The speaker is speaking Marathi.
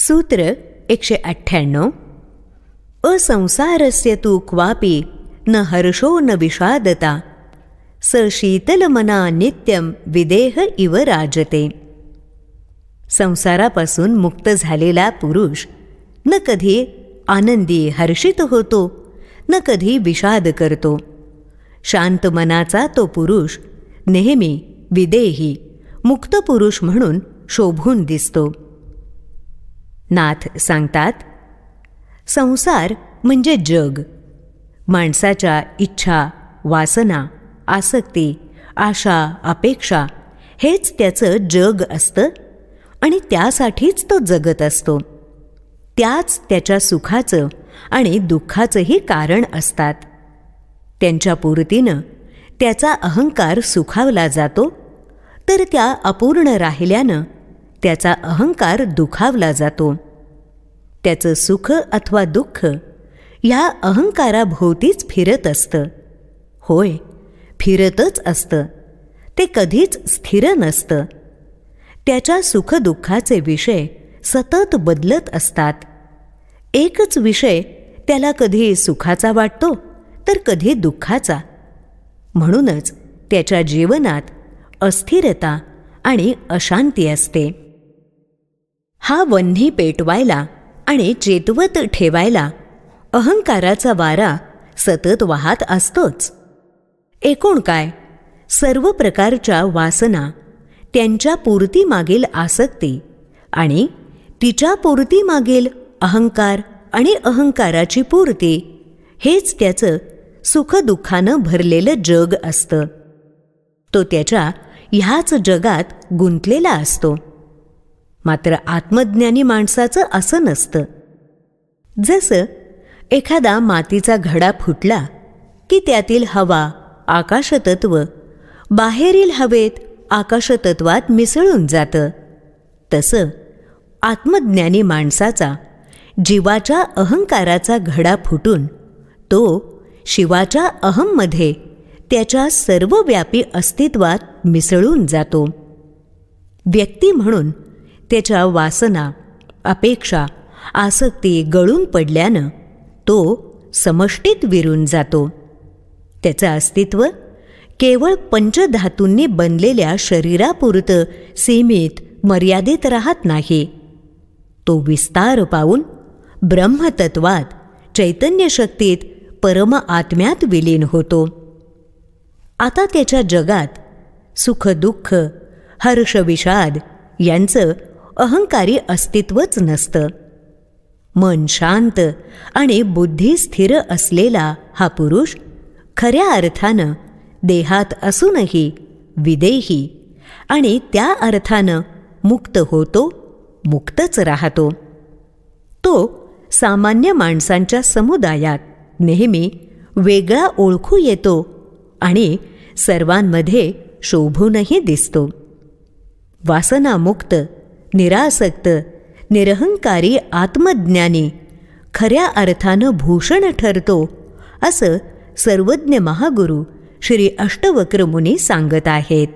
सूत्र 198. असंसारस्य तु क्वापि न हर्षो न विषादता, स शीतलमना नित्यं विदेह इव राजते. संसारापासून मुक्त झालेला पुरुष न कधी आनंदी हर्षित होतो, न कधी विषाद करतो. शांत मनाचा तो पुरुष नेहमी विदेही मुक्त पुरुष म्हणून शोभून दिसतो. नाथ सांगतात, संसार म्हणजे जग. माणसाच्या इच्छा, वासना, आसक्ती, आशा, अपेक्षा हेच त्याचं जग असतं आणि त्यासाठीच तो जगत असतो. त्याच त्याच्या सुखाचं आणि दुःखाचंही कारण असतात. त्यांच्या पूर्तीनं त्याचा अहंकार सुखावला जातो, तर त्या अपूर्ण राहिल्यानं त्याचा अहंकार दुखावला जातो. त्याचं सुख अथवा दुःख ह्या अहंकाराभोवतीच फिरत असतं. होय, फिरतच असतं. ते कधीच स्थिर नसतं. त्याच्या सुखदुःखाचे विषय सतत बदलत असतात. एकच विषय त्याला कधी सुखाचा वाटतो तर कधी दुःखाचा. म्हणूनच त्याच्या जीवनात अस्थिरता आणि अशांती असते. हा वन्ही पेटवायला आणि चेतवत ठेवायला अहंकाराचा वारा सतत वाहत असतोच. एकूण काय, सर्व प्रकारच्या वासना, त्यांच्या पूर्तीमागील आसक्ती आणि तिच्या पूर्तीमागील अहंकार आणि अहंकाराची पूर्ती हेच त्याचं सुखदुःखानं भरलेलं जग असतं. तो त्याच्या ह्याच जगात गुंतलेला असतो. मात्र आत्मज्ञानी माणसाचं असं नसतं. जसं एखादा मातीचा घडा फुटला की त्यातील हवा, आकाशतत्व बाहेरील हवेत, आकाशतत्वात मिसळून जातं, तसं आत्मज्ञानी माणसाचा जीवाच्या अहंकाराचा घडा फुटून तो शिवाच्या अहममध्ये त्याच्या सर्वव्यापी अस्तित्वात मिसळून जातो. व्यक्ती म्हणून त्याच्या वासना, अपेक्षा, आसक्ती गळून पडल्यानं तो समष्टीत विरून जातो. त्याचं अस्तित्व केवळ पंचधातूंनी बनलेल्या शरीरापुरतं सीमित, मर्यादित राहत नाही. तो विस्तार पावून ब्रह्मतत्वात, चैतन्य शक्तीत, परम आत्म्यात विलीन होतो. आता त्याच्या जगात सुख दुःख, हर्ष विषाद यांचं अहंकारी अस्तित्वच नसतं. मन शांत आणि बुद्धी स्थिर असलेला हा पुरुष खऱ्या अर्थानं देहात असूनही विदेही आणि त्या अर्थानं मुक्त होतो, मुक्तच राहतो. तो सामान्य माणसांच्या समुदायात नेहमी वेगळा ओळखू येतो आणि सर्वांमध्ये शोभूनही दिसतो. वासनामुक्त, निरासक्त, निरहंकारी आत्मज्ञानी खऱ्या अर्थानं भूषण ठरतो, असं सर्वज्ञ महागुरु श्री अष्टवक्र मुनी सांगत आहेत.